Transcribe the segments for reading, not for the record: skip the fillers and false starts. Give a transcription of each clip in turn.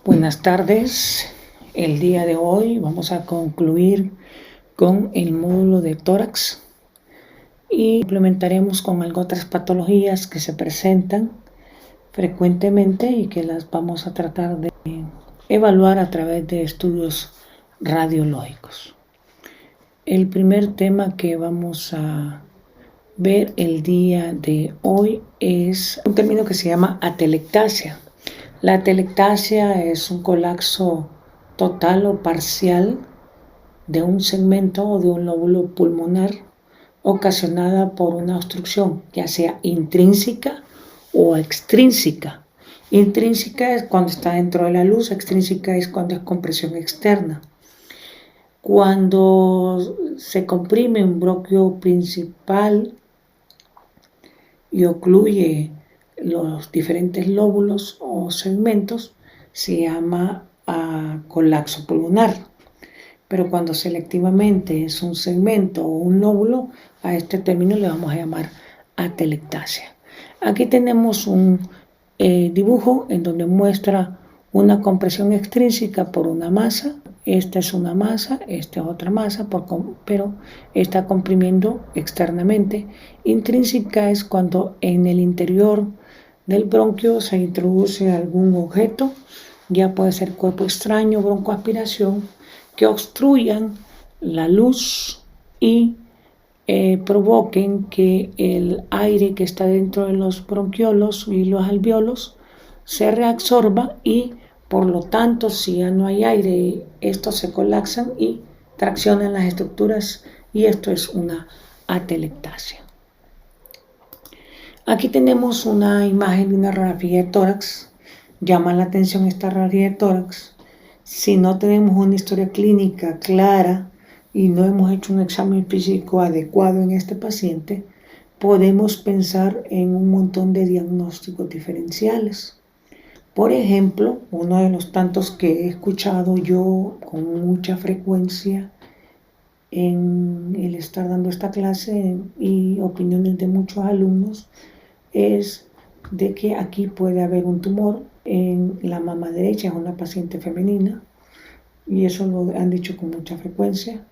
Buenas tardes. El día de hoy vamos a concluir con el módulo de tórax y implementaremos con otras patologías que se presentan frecuentemente y que las vamos a tratar de evaluar a través de estudios radiológicos. El primer tema que vamos a ver el día de hoy es un término que se llama atelectasia. La atelectasia es un colapso total o parcial de un segmento o de un lóbulo pulmonar ocasionada por una obstrucción, ya sea intrínseca o extrínseca. Intrínseca es cuando está dentro de la luz, extrínseca es cuando es compresión externa. Cuando se comprime un bronquio principal y ocluye los diferentes lóbulos o segmentos, se llama colapso pulmonar. Pero cuando selectivamente es un segmento o un lóbulo, a este término le vamos a llamar atelectasia. Aquí tenemos un dibujo en donde muestra una compresión extrínseca por una masa. Esta es una masa, esta es otra masa, pero está comprimiendo externamente. Intrínseca es cuando en el interior del bronquio se introduce algún objeto, ya puede ser cuerpo extraño, broncoaspiración, que obstruyan la luz y provoquen que el aire que está dentro de los bronquiolos y los alvéolos se reabsorba y por lo tanto, si ya no hay aire, estos se colapsan y traccionan las estructuras y esto es una atelectasia. Aquí tenemos una imagen de una radiografía de tórax. Llama la atención esta radiografía de tórax. Si no tenemos una historia clínica clara y no hemos hecho un examen físico adecuado en este paciente, podemos pensar en un montón de diagnósticos diferenciales. Por ejemplo, uno de los tantos que he escuchado yo con mucha frecuencia en el estar dando esta clase y opiniones de muchos alumnos es de que aquí puede haber un tumor en la mama derecha, es una paciente femenina, y eso lo han dicho con mucha frecuencia.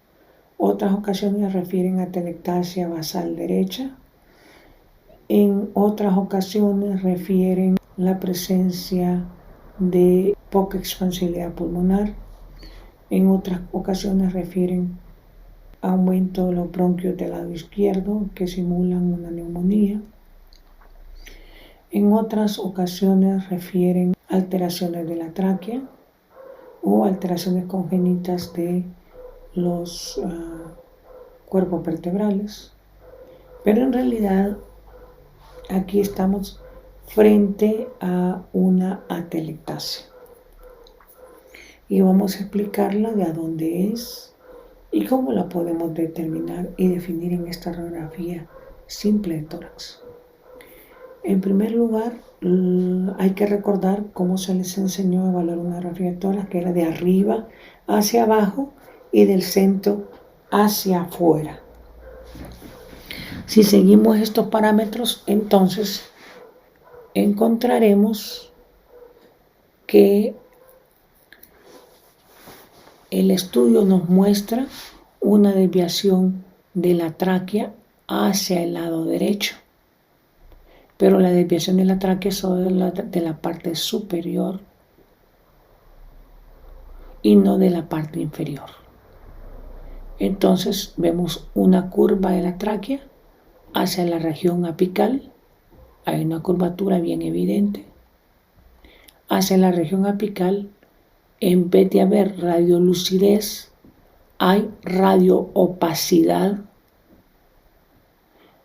Otras ocasiones refieren a atelectasia basal derecha. En otras ocasiones refieren la presencia de poca expansibilidad pulmonar. En otras ocasiones refieren aumento de los bronquios del lado izquierdo que simulan una neumonía. En otras ocasiones refieren alteraciones de la tráquea o alteraciones congénitas de los cuerpos vertebrales. Pero en realidad aquí estamos frente a una atelectasia. Y vamos a explicarla de a dónde es y cómo la podemos determinar y definir en esta radiografía simple de tórax. En primer lugar, hay que recordar cómo se les enseñó a evaluar una radiografía de tórax, que era de arriba hacia abajo y del centro hacia afuera. Si seguimos estos parámetros, entonces encontraremos que el estudio nos muestra una desviación de la tráquea hacia el lado derecho, pero la desviación de la tráquea es solo de la parte superior y no de la parte inferior. Entonces vemos una curva de la tráquea hacia la región apical, hay una curvatura bien evidente. Hacia la región apical, en vez de haber radiolucidez, hay radioopacidad.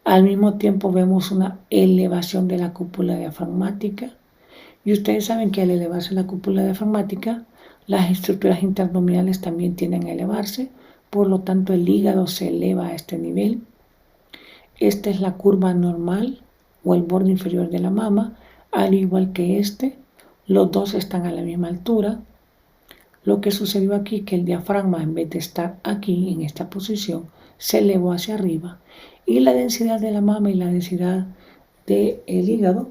Al mismo tiempo vemos una elevación de la cúpula diafragmática. Y ustedes saben que al elevarse la cúpula diafragmática, las estructuras interabdominales también tienden a elevarse. Por lo tanto, el hígado se eleva a este nivel. Esta es la curva normal o el borde inferior de la mama, al igual que este. Los dos están a la misma altura. Lo que sucedió aquí es que el diafragma, en vez de estar aquí, en esta posición, se elevó hacia arriba. Y la densidad de la mama y la densidad del hígado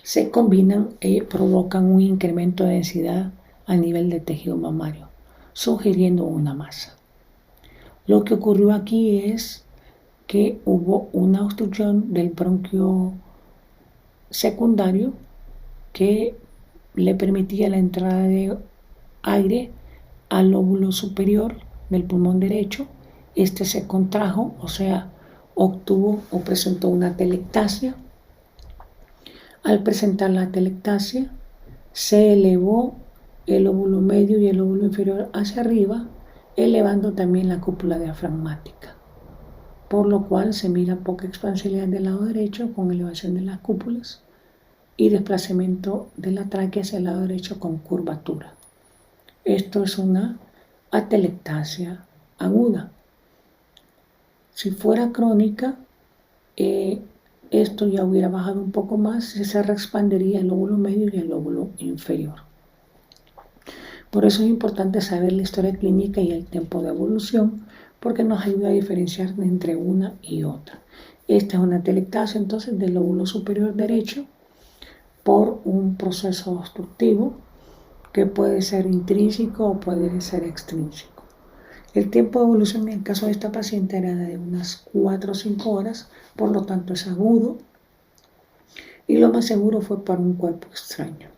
se combinan y provocan un incremento de densidad a nivel de tejido mamario, sugiriendo una masa. Lo que ocurrió aquí es que hubo una obstrucción del bronquio secundario que le permitía la entrada de aire al lóbulo superior del pulmón derecho. Este se contrajo, o sea, obtuvo o presentó una telectasia. Al presentar la telectasia, se elevó el lóbulo medio y el lóbulo inferior hacia arriba, elevando también la cúpula diafragmática, por lo cual se mira poca expansibilidad del lado derecho con elevación de las cúpulas y desplazamiento de la tráquea hacia el lado derecho con curvatura. Esto es una atelectasia aguda. Si fuera crónica, esto ya hubiera bajado un poco más y se reexpandiría el lóbulo medio y el lóbulo inferior. Por eso es importante saber la historia clínica y el tiempo de evolución, porque nos ayuda a diferenciar entre una y otra. Esta es una telectasia entonces del lóbulo superior derecho por un proceso obstructivo que puede ser intrínseco o puede ser extrínseco. El tiempo de evolución en el caso de esta paciente era de unas 4 o 5 horas, por lo tanto es agudo y lo más seguro fue para un cuerpo extraño.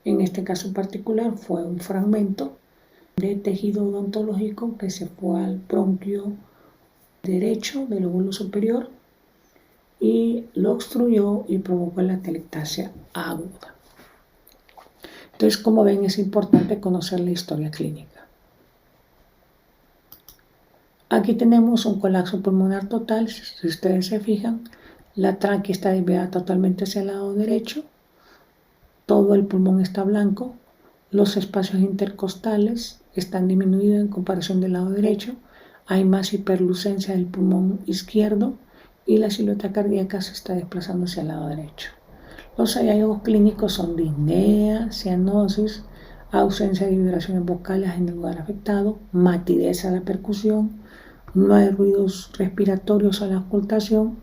En este caso en particular fue un fragmento de tejido odontológico que se fue al bronquio derecho del lóbulo superior y lo obstruyó y provocó la telectasia aguda. Entonces, como ven, es importante conocer la historia clínica. Aquí tenemos un colapso pulmonar total. Si ustedes se fijan, la tráquea está desviada totalmente hacia el lado derecho, todo el pulmón está blanco, los espacios intercostales están disminuidos en comparación del lado derecho, hay más hiperlucencia del pulmón izquierdo y la silueta cardíaca se está desplazando hacia el lado derecho. Los hallazgos clínicos son disnea, cianosis, ausencia de vibraciones vocales en el lugar afectado, matidez a la percusión, no hay ruidos respiratorios a la ocultación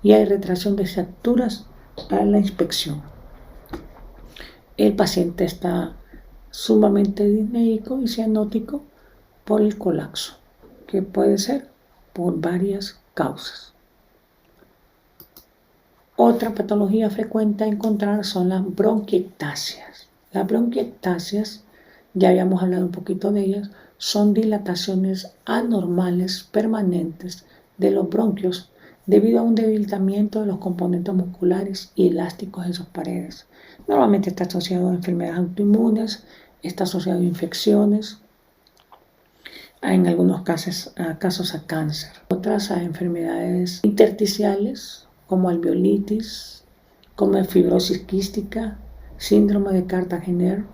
y hay retracción de fracturas a la inspección. El paciente está sumamente disneico y cianótico por el colapso, que puede ser por varias causas. Otra patología frecuente a encontrar son las bronquiectasias. Las bronquiectasias, ya habíamos hablado un poquito de ellas, son dilataciones anormales permanentes de los bronquios debido a un debilitamiento de los componentes musculares y elásticos en sus paredes. Normalmente está asociado a enfermedades autoinmunes, está asociado a infecciones, en algunos casos a cáncer, otras a enfermedades intersticiales como alveolitis, como fibrosis quística, síndrome de Cartagener.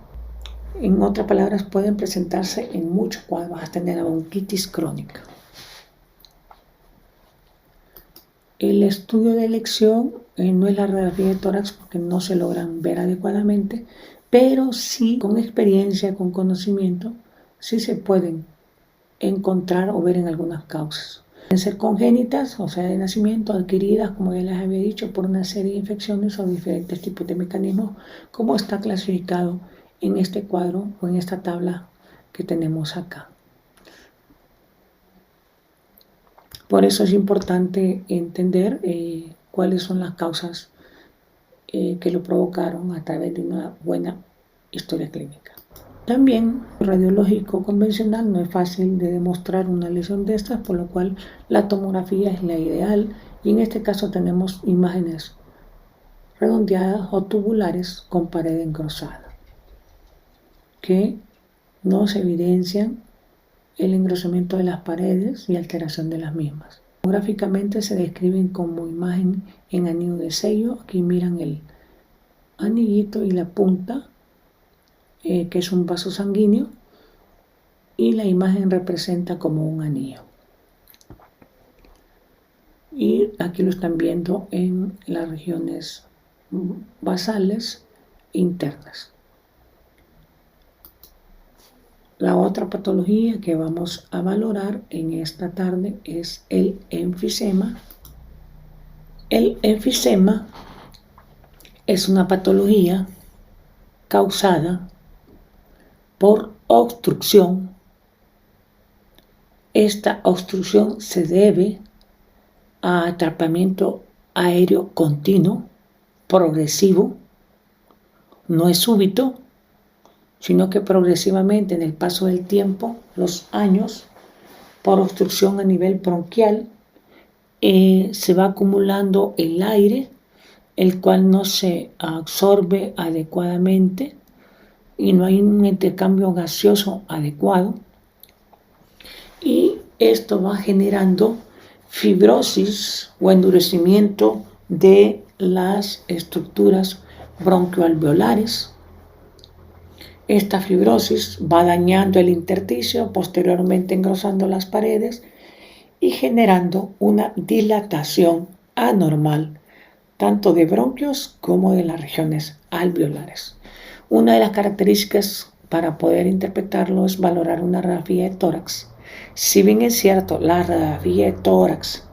En otras palabras, pueden presentarse en muchos cuadros, hasta en la bronquitis crónica. El estudio de elección no es la radiografía de tórax porque no se logran ver adecuadamente, pero sí con experiencia, con conocimiento, sí se pueden encontrar o ver en algunas causas. Pueden ser congénitas, o sea, de nacimiento, adquiridas, como ya les había dicho, por una serie de infecciones o diferentes tipos de mecanismos, como está clasificado en este cuadro o en esta tabla que tenemos acá. Por eso es importante entender cuáles son las causas que lo provocaron a través de una buena historia clínica. También, radiológico convencional no es fácil de demostrar una lesión de estas, por lo cual la tomografía es la ideal y en este caso tenemos imágenes redondeadas o tubulares con pared engrosada que nos evidencian el engrosamiento de las paredes y alteración de las mismas. Gráficamente se describen como imagen en anillo de sello. Aquí miran el anillito y la punta, que es un vaso sanguíneo, y la imagen representa como un anillo. Y aquí lo están viendo en las regiones basales internas. La otra patología que vamos a valorar en esta tarde es el enfisema. El enfisema es una patología causada por obstrucción. Esta obstrucción se debe a atrapamiento aéreo continuo, progresivo, no es súbito, sino que progresivamente en el paso del tiempo, los años, por obstrucción a nivel bronquial, se va acumulando el aire, el cual no se absorbe adecuadamente y no hay un intercambio gaseoso adecuado. Y esto va generando fibrosis o endurecimiento de las estructuras bronquioalveolares. Esta fibrosis va dañando el intersticio, posteriormente engrosando las paredes y generando una dilatación anormal, tanto de bronquios como de las regiones alveolares. Una de las características para poder interpretarlo es valorar una radiografía de tórax. Si bien es cierto, la radiografía de tórax,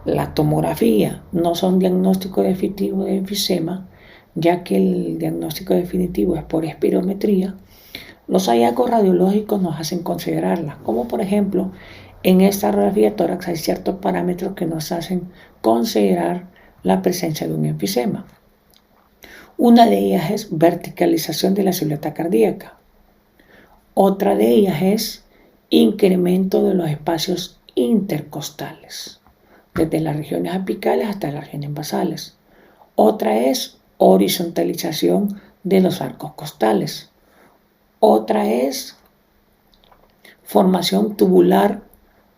la tomografía no son diagnóstico definitivo de enfisema, ya que el diagnóstico definitivo es por espirometría, los hallazgos radiológicos nos hacen considerarla, como por ejemplo, en esta radiografía de tórax hay ciertos parámetros que nos hacen considerar la presencia de un enfisema. Una de ellas es verticalización de la silueta cardíaca. Otra de ellas es incremento de los espacios intercostales, desde las regiones apicales hasta las regiones basales. Otra es horizontalización de los arcos costales. Otra es formación tubular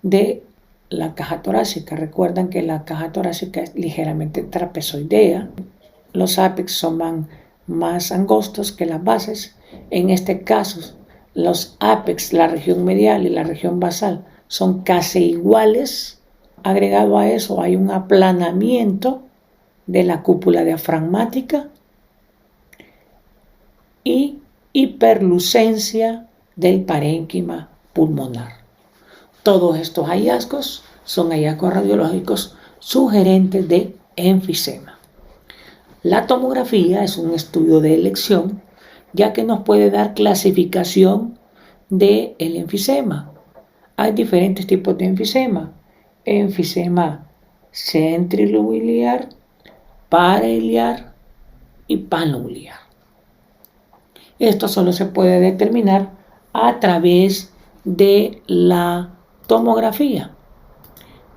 de la caja torácica. Recuerdan que la caja torácica es ligeramente trapezoidea. Los ápex son más angostos que las bases. En este caso, los ápex, la región medial y la región basal, son casi iguales. Agregado a eso, hay un aplanamiento de la cúpula diafragmática y hiperlucencia del parénquima pulmonar. Todos estos hallazgos son hallazgos radiológicos sugerentes de enfisema. La tomografía es un estudio de elección, ya que nos puede dar clasificación del enfisema. Hay diferentes tipos de enfisema. Enfisema centrilobular, parailiar y panuliar. Esto solo se puede determinar a través de la tomografía.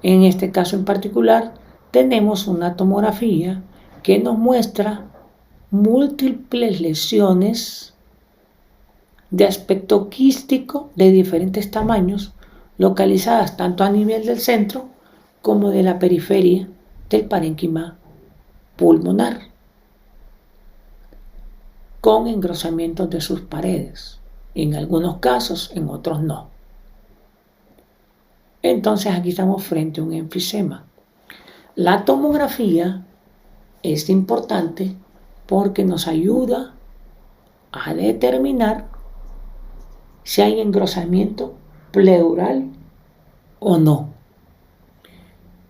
En este caso en particular, tenemos una tomografía que nos muestra múltiples lesiones de aspecto quístico de diferentes tamaños, localizadas tanto a nivel del centro como de la periferia del parénquima pulmonar, con engrosamientos de sus paredes, en algunos casos, en otros no. Entonces aquí estamos frente a un enfisema. La tomografía es importante porque nos ayuda a determinar si hay engrosamiento pleural o no,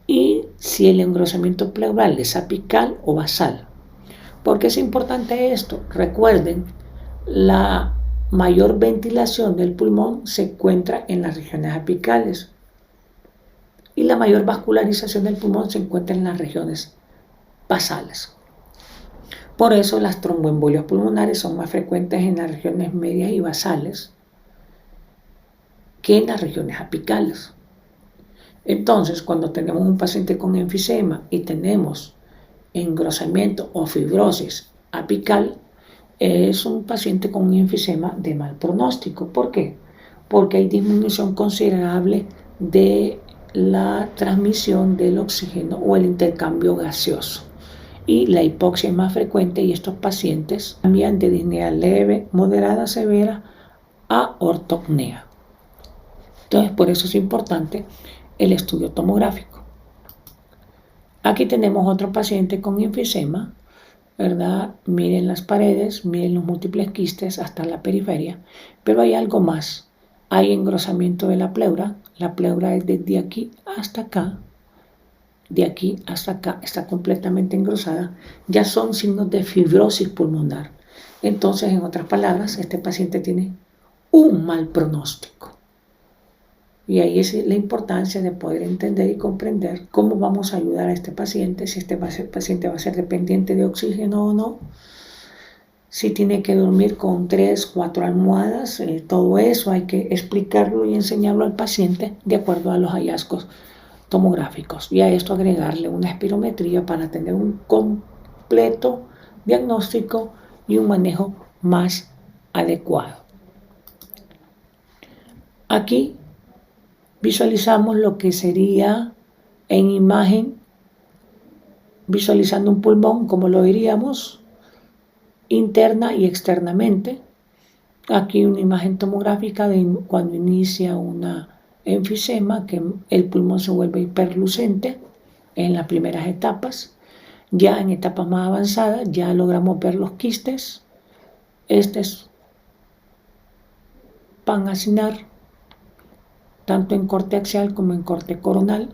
y si el engrosamiento pleural es apical o basal. ¿Por qué es importante esto? Recuerden, la mayor ventilación del pulmón se encuentra en las regiones apicales y la mayor vascularización del pulmón se encuentra en las regiones basales. Por eso las tromboembolias pulmonares son más frecuentes en las regiones medias y basales que en las regiones apicales. Entonces, cuando tenemos un paciente con enfisema y tenemos engrosamiento o fibrosis apical, es un paciente con un enfisema de mal pronóstico. ¿Por qué? Porque hay disminución considerable de la transmisión del oxígeno o el intercambio gaseoso. Y la hipoxia es más frecuente y estos pacientes cambian de disnea leve, moderada, severa a ortopnea. Entonces, por eso es importante el estudio tomográfico. Aquí tenemos otro paciente con enfisema, ¿verdad? Miren las paredes, miren los múltiples quistes hasta la periferia, pero hay algo más. Hay engrosamiento de la pleura es desde aquí hasta acá, de aquí hasta acá está completamente engrosada, ya son signos de fibrosis pulmonar. Entonces, en otras palabras, este paciente tiene un mal pronóstico. Y ahí es la importancia de poder entender y comprender cómo vamos a ayudar a este paciente, si este paciente va a ser dependiente de oxígeno o no, si tiene que dormir con 3, 4 almohadas, todo eso hay que explicarlo y enseñarlo al paciente de acuerdo a los hallazgos tomográficos. Y a esto agregarle una espirometría para tener un completo diagnóstico y un manejo más adecuado. Aquí visualizamos lo que sería en imagen, visualizando un pulmón, como lo diríamos, interna y externamente. Aquí una imagen tomográfica de cuando inicia una enfisema, que el pulmón se vuelve hiperlucente en las primeras etapas. Ya en etapas más avanzadas ya logramos ver los quistes. Estos van a asignar tanto en corte axial como en corte coronal,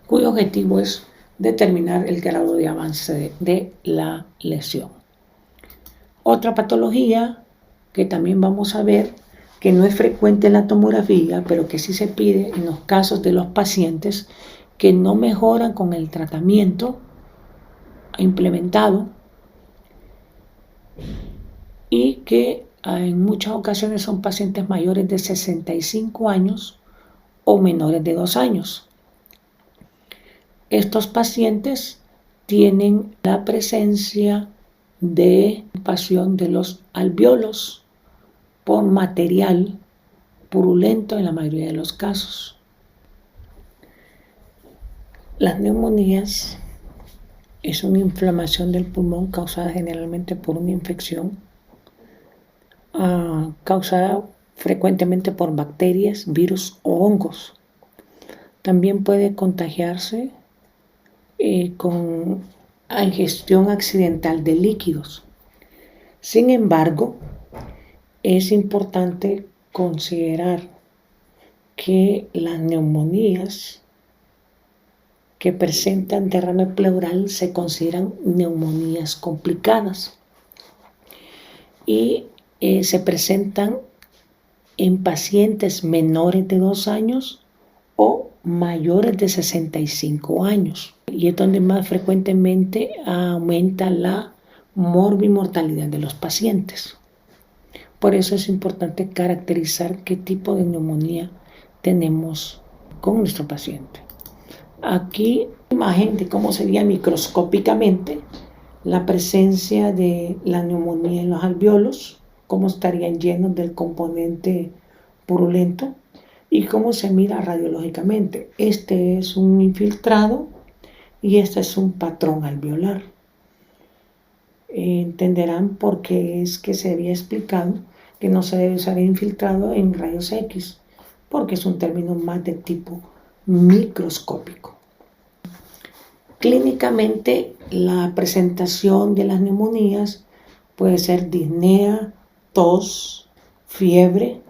cuyo objetivo es determinar el grado de avance de la lesión. Otra patología que también vamos a ver, que no es frecuente en la tomografía, pero que sí se pide en los casos de los pacientes que no mejoran con el tratamiento implementado y que en muchas ocasiones son pacientes mayores de 65 años o menores de 2 años. Estos pacientes tienen la presencia de ocupación de los alvéolos por material purulento en la mayoría de los casos. Las neumonías es una inflamación del pulmón causada generalmente por una infección, causada frecuentemente por bacterias, virus o hongos. También puede contagiarse con ingestión accidental de líquidos. Sin embargo, es importante considerar que las neumonías que presentan derrame pleural se consideran neumonías complicadas y se presentan en pacientes menores de 2 años o mayores de 65 años. Y es donde más frecuentemente aumenta la morbimortalidad de los pacientes. Por eso es importante caracterizar qué tipo de neumonía tenemos con nuestro paciente. Aquí imagen de cómo sería microscópicamente la presencia de la neumonía en los alvéolos, cómo estarían llenos del componente purulento y cómo se mira radiológicamente. Este es un infiltrado y este es un patrón alveolar. Entenderán por qué es que se había explicado que no se debe usar infiltrado en rayos X, porque es un término más de tipo microscópico. Clínicamente, la presentación de las neumonías puede ser disnea, tos, fiebre,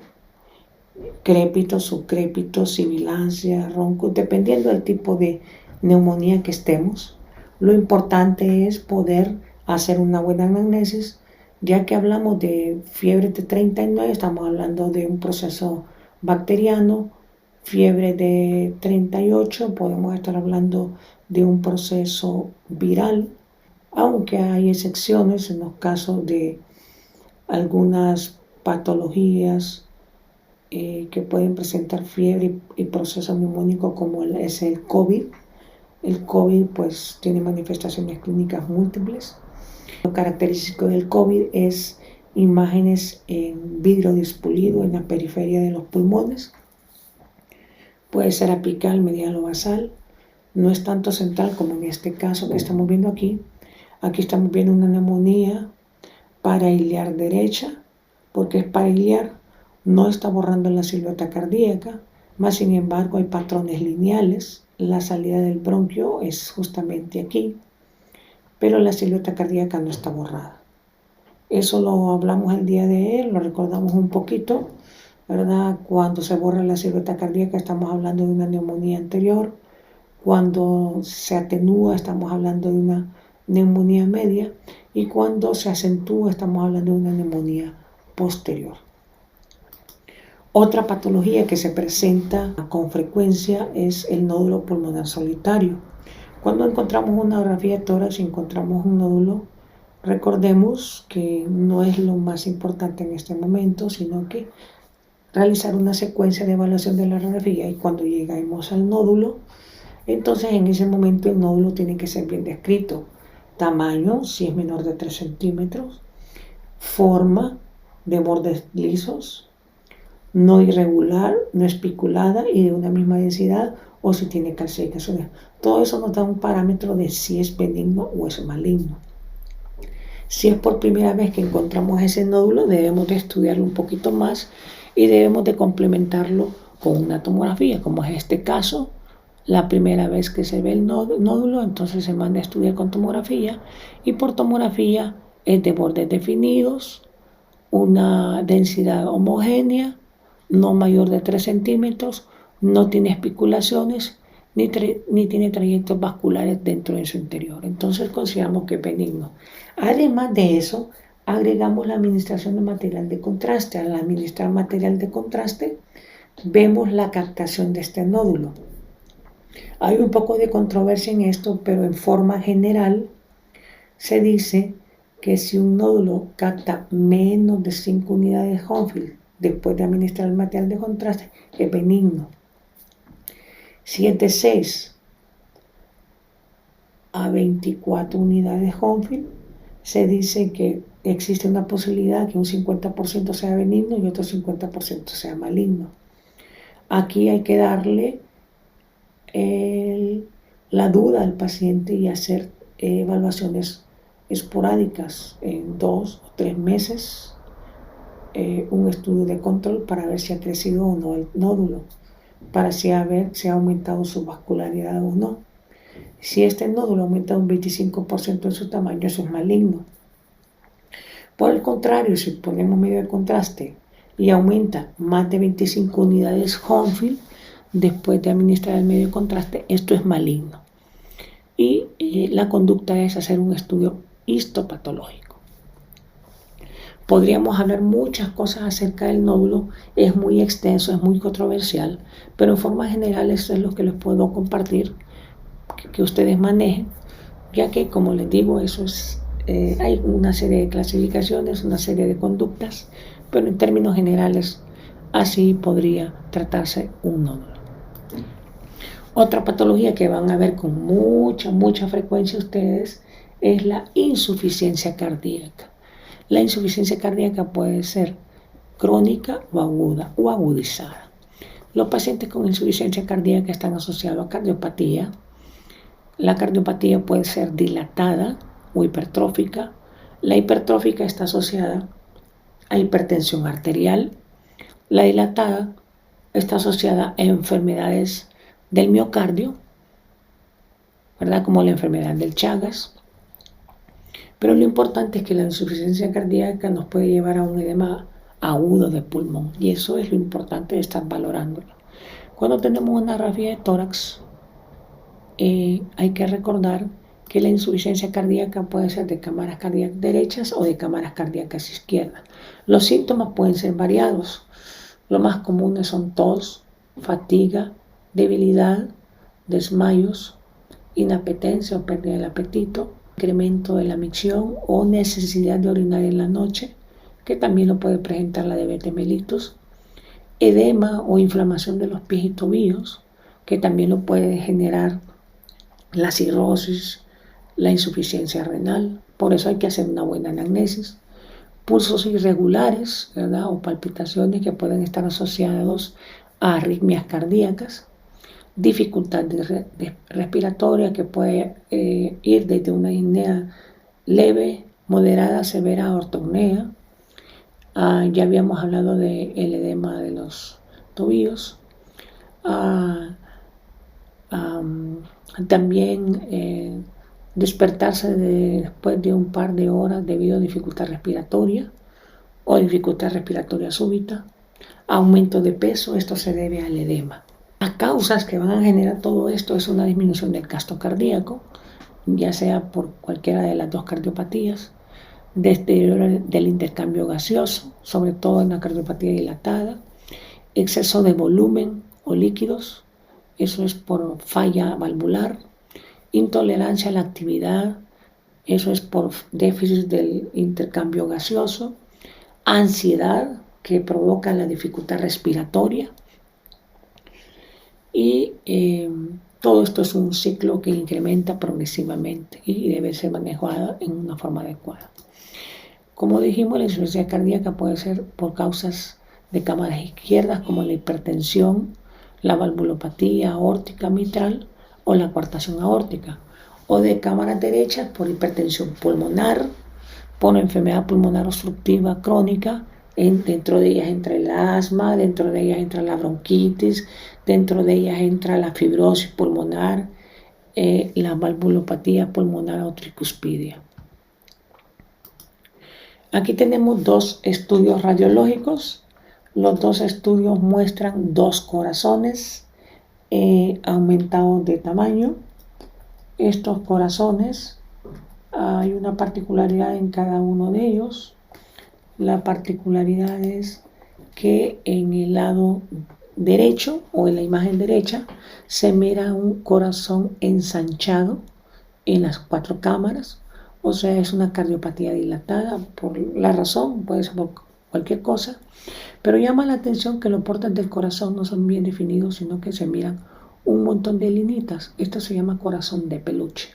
crépito, subcrépito, sibilancia, ronco, dependiendo del tipo de neumonía que estemos. Lo importante es poder hacer una buena anamnesis, ya que hablamos de fiebre de 39, estamos hablando de un proceso bacteriano. Fiebre de 38, podemos estar hablando de un proceso viral, aunque hay excepciones en los casos de algunas patologías que pueden presentar fiebre y proceso neumónico, como es el COVID. El COVID pues tiene manifestaciones clínicas múltiples. Lo característico del COVID es imágenes en vidrio dispulido en la periferia de los pulmones. Puede ser apical, medial o basal. No es tanto central como en este caso que estamos viendo aquí. Aquí estamos viendo una neumonía parailiar derecha, porque es parailiar, no está borrando la silueta cardíaca, más sin embargo hay patrones lineales. La salida del bronquio es justamente aquí, pero la silueta cardíaca no está borrada. Eso lo hablamos el día de él, lo recordamos un poquito, ¿verdad? Cuando se borra la silueta cardíaca estamos hablando de una neumonía anterior. Cuando se atenúa estamos hablando de una neumonía media y cuando se acentúa estamos hablando de una neumonía posterior. Otra patología que se presenta con frecuencia es el nódulo pulmonar solitario. Cuando encontramos una radiografía de tórax y encontramos un nódulo, recordemos que no es lo más importante en este momento, sino que realizar una secuencia de evaluación de la radiografía, y cuando lleguemos al nódulo, entonces en ese momento el nódulo tiene que ser bien descrito. Tamaño, si es menor de 3 centímetros, forma de bordes lisos, no irregular, no espiculada y de una misma densidad, o si tiene calcificaciones. Todo eso nos da un parámetro de si es benigno o es maligno. Si es por primera vez que encontramos ese nódulo, debemos de estudiarlo un poquito más y debemos de complementarlo con una tomografía, como es este caso. La primera vez que se ve el nódulo, entonces se manda a estudiar con tomografía, y por tomografía es de bordes definidos, una densidad homogénea, no mayor de 3 centímetros, no tiene espiculaciones, ni tiene trayectos vasculares dentro de su interior. Entonces consideramos que es benigno. Además de eso, agregamos la administración de material de contraste. Al administrar material de contraste, vemos la captación de este nódulo. Hay un poco de controversia en esto, pero en forma general se dice que si un nódulo capta menos de 5 unidades Hounsfield después de administrar el material de contraste, es benigno. Si es de 6 a 24 unidades Hounsfield, se dice que existe una posibilidad que un 50% sea benigno y otro 50% sea maligno. Aquí hay que darle la duda al paciente y hacer evaluaciones esporádicas en 2 o 3 meses, un estudio de control para ver si ha crecido o no el nódulo, para ver si ha aumentado su vascularidad o no. Si este nódulo aumenta un 25% en su tamaño, eso es maligno. Por el contrario, si ponemos medio de contraste y aumenta más de 25 unidades Hounsfield después de administrar el medio de contraste, esto es maligno. Y la conducta es hacer un estudio histopatológico. Podríamos hablar muchas cosas acerca del nódulo, es muy extenso, es muy controversial, pero en forma general eso es lo que les puedo compartir, que ustedes manejen, ya que, como les digo, eso es, hay una serie de clasificaciones, una serie de conductas, pero en términos generales así podría tratarse un nódulo. Otra patología que van a ver con mucha frecuencia ustedes es la insuficiencia cardíaca. La insuficiencia cardíaca puede ser crónica o aguda o agudizada. Los pacientes con insuficiencia cardíaca están asociados a cardiopatía. La cardiopatía puede ser dilatada o hipertrófica. La hipertrófica está asociada a hipertensión arterial. La dilatada está asociada a enfermedades del miocardio, ¿verdad? Como la enfermedad del Chagas. Pero lo importante es que la insuficiencia cardíaca nos puede llevar a un edema agudo de pulmón, y eso es lo importante de estar valorándolo. Cuando tenemos una radiografía de tórax, hay que recordar que la insuficiencia cardíaca puede ser de cámaras cardíacas derechas o de cámaras cardíacas izquierdas. Los síntomas pueden ser variados. Los más comunes son tos, fatiga, debilidad, desmayos, inapetencia o pérdida del apetito, incremento de la micción o necesidad de orinar en la noche, que también lo puede presentar la diabetes mellitus, edema o inflamación de los pies y tobillos, que también lo puede generar la cirrosis, la insuficiencia renal. Por eso hay que hacer una buena anamnesis. Pulsos irregulares, ¿verdad? O palpitaciones que pueden estar asociados a arritmias cardíacas, dificultad respiratoria que puede ir desde una disnea leve, moderada, severa a ortopnea. Ya habíamos hablado del edema de los tobillos. También despertarse después de un par de horas debido a dificultad respiratoria o dificultad respiratoria súbita. Aumento de peso, esto se debe al edema. a causas que van a generar todo esto es una disminución del gasto cardíaco, ya sea por cualquiera de las dos cardiopatías, deterioro del intercambio gaseoso, sobre todo en la cardiopatía dilatada, exceso de volumen o líquidos, eso es por falla valvular, intolerancia a la actividad, eso es por déficit del intercambio gaseoso, ansiedad que provoca la dificultad respiratoria y todo esto es un ciclo que incrementa progresivamente y debe ser manejado en una forma adecuada. Como dijimos, la insuficiencia cardíaca puede ser por causas de cámaras izquierdas como la hipertensión, la valvulopatía aórtica mitral o la coartación aórtica, o de cámaras derechas por hipertensión pulmonar, por enfermedad pulmonar obstructiva crónica, dentro de ellas entra el asma, dentro de ellas entra la bronquitis, dentro de ellas entra la fibrosis pulmonar, la valvulopatía pulmonar aorticuspidia. Aquí tenemos dos estudios radiológicos. Los dos estudios muestran dos corazones aumentados de tamaño. Estos corazones, hay una particularidad en cada uno de ellos. La particularidad es que en el lado derecho o en la imagen derecha se mira un corazón ensanchado en las 4 cámaras, o sea, es una cardiopatía dilatada por la razón, puede ser por cualquier cosa, pero llama la atención que los portes del corazón no son bien definidos, sino que se miran un montón de linitas. Esto se llama corazón de peluche.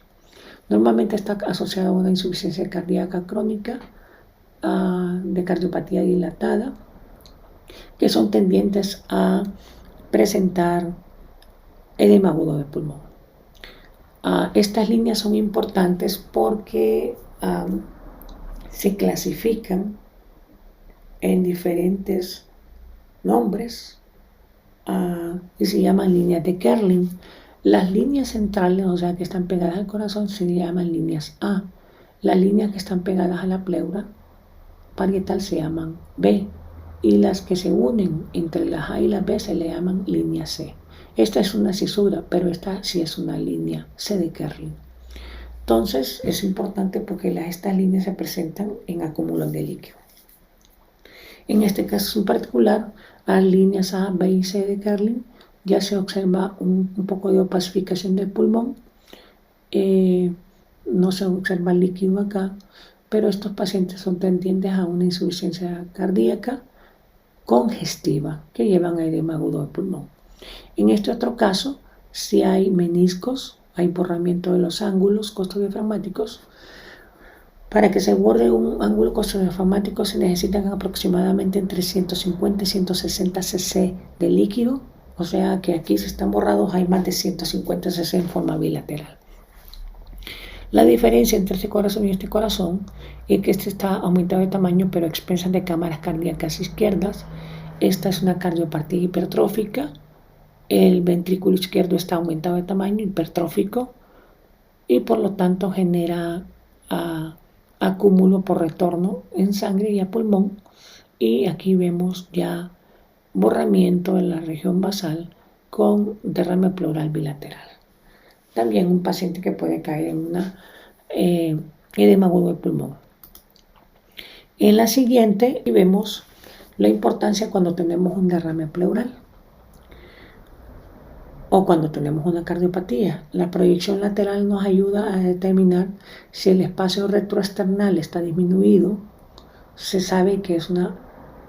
Normalmente está asociado a una insuficiencia cardíaca crónica, de cardiopatía dilatada, que son tendientes a presentar edema agudo de pulmón. Estas líneas son importantes porque se clasifican en diferentes nombres y se llaman líneas de Kerlin. Las líneas centrales, o sea, que están pegadas al corazón, se llaman líneas A. Las líneas que están pegadas a la pleura parietal se llaman B. Y las que se unen entre las A y las B se le llaman línea C. Esta es una cisura, pero esta sí es una línea C de Kerlin. Entonces es importante porque estas líneas se presentan en acúmulos de líquido. En este caso en particular, las líneas A, B y C de Kerlin ya se observa un poco de opacificación del pulmón. No se observa líquido acá, pero estos pacientes son tendientes a una insuficiencia cardíaca congestiva que llevan a edema agudo del pulmón. En este otro caso, si hay meniscos, hay borramiento de los ángulos costodiafragmáticos. Para que se borde un ángulo costodiafragmático se necesitan aproximadamente entre 150 y 160 cc de líquido, o sea que aquí si están borrados hay más de 150 cc en forma bilateral. La diferencia entre este corazón y este corazón es que este está aumentado de tamaño pero a expensas de cámaras cardíacas izquierdas. Esta es una cardiopatía hipertrófica. El ventrículo izquierdo está aumentado de tamaño, hipertrófico, y por lo tanto genera acúmulo por retorno en sangre y a pulmón. Y aquí vemos ya borramiento de la región basal con derrame pleural bilateral. También un paciente que puede caer en una edema agudo del pulmón. En la siguiente vemos la importancia cuando tenemos un derrame pleural o cuando tenemos una cardiopatía. La proyección lateral nos ayuda a determinar si el espacio retroesternal está disminuido. Se sabe que es una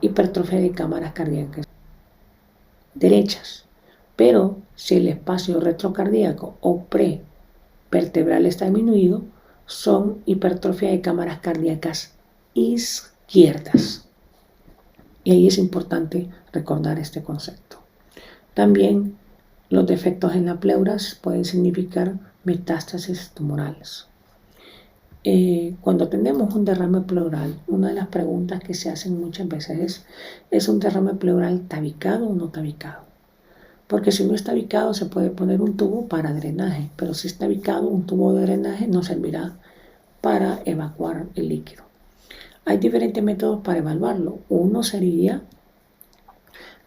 hipertrofia de cámaras cardíacas derechas, pero si el espacio retrocardíaco o prevertebral está disminuido, son hipertrofia de cámaras cardíacas izquierdas. Y ahí es importante recordar este concepto. También los defectos en la pleura pueden significar metástasis tumorales. Cuando tenemos un derrame pleural, una de las preguntas que se hacen muchas veces ¿es un derrame pleural tabicado o no tabicado? Porque si no está tabicado se puede poner un tubo para drenaje, pero si está tabicado, un tubo de drenaje no servirá para evacuar el líquido. Hay diferentes métodos para evaluarlo. Uno sería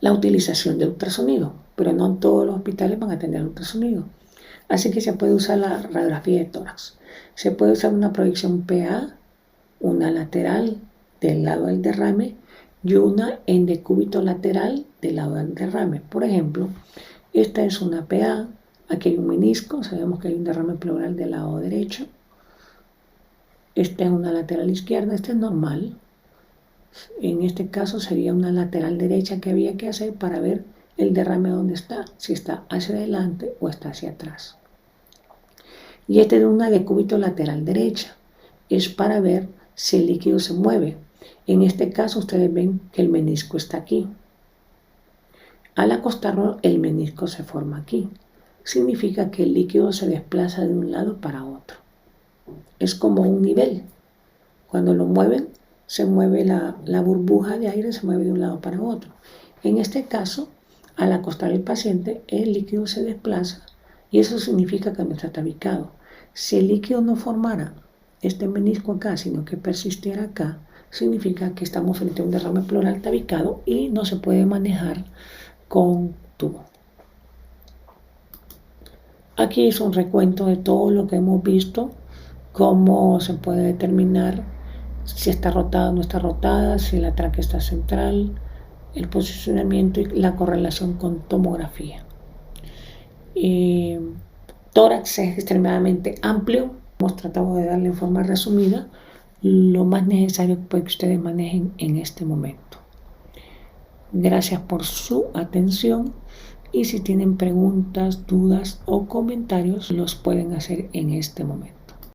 la utilización de ultrasonido, pero no todos los hospitales van a tener ultrasonido. Así que se puede usar la radiografía de tórax. Se puede usar una proyección PA, una lateral del lado del derrame y una en decúbito lateral del lado del derrame. Por ejemplo, esta es una PA, aquí hay un menisco, sabemos que hay un derrame pleural del lado derecho. Esta es una lateral izquierda, esta es normal. En este caso sería una lateral derecha que había que hacer para ver el derrame dónde está, si está hacia adelante o está hacia atrás. Y esta es una decúbito lateral derecha, es para ver si el líquido se mueve. En este caso ustedes ven que el menisco está aquí. Al acostarlo, el menisco se forma aquí. Significa que el líquido se desplaza de un lado para otro. Es como un nivel. Cuando lo mueven, se mueve la burbuja de aire, se mueve de un lado para otro. En este caso, al acostar el paciente, el líquido se desplaza y eso significa que no está tabicado. Si el líquido no formara este menisco acá, sino que persistiera acá, significa que estamos frente a un derrame pleural tabicado y no se puede manejar con tubo. Aquí es un recuento de todo lo que hemos visto, cómo se puede determinar si está rotada o no está rotada, si la tráquea está central, el posicionamiento y la correlación con tomografía. Tórax es extremadamente amplio, hemos tratado de darle en forma resumida lo más necesario que ustedes manejen en este momento. Gracias por su atención y si tienen preguntas, dudas o comentarios los pueden hacer en este momento.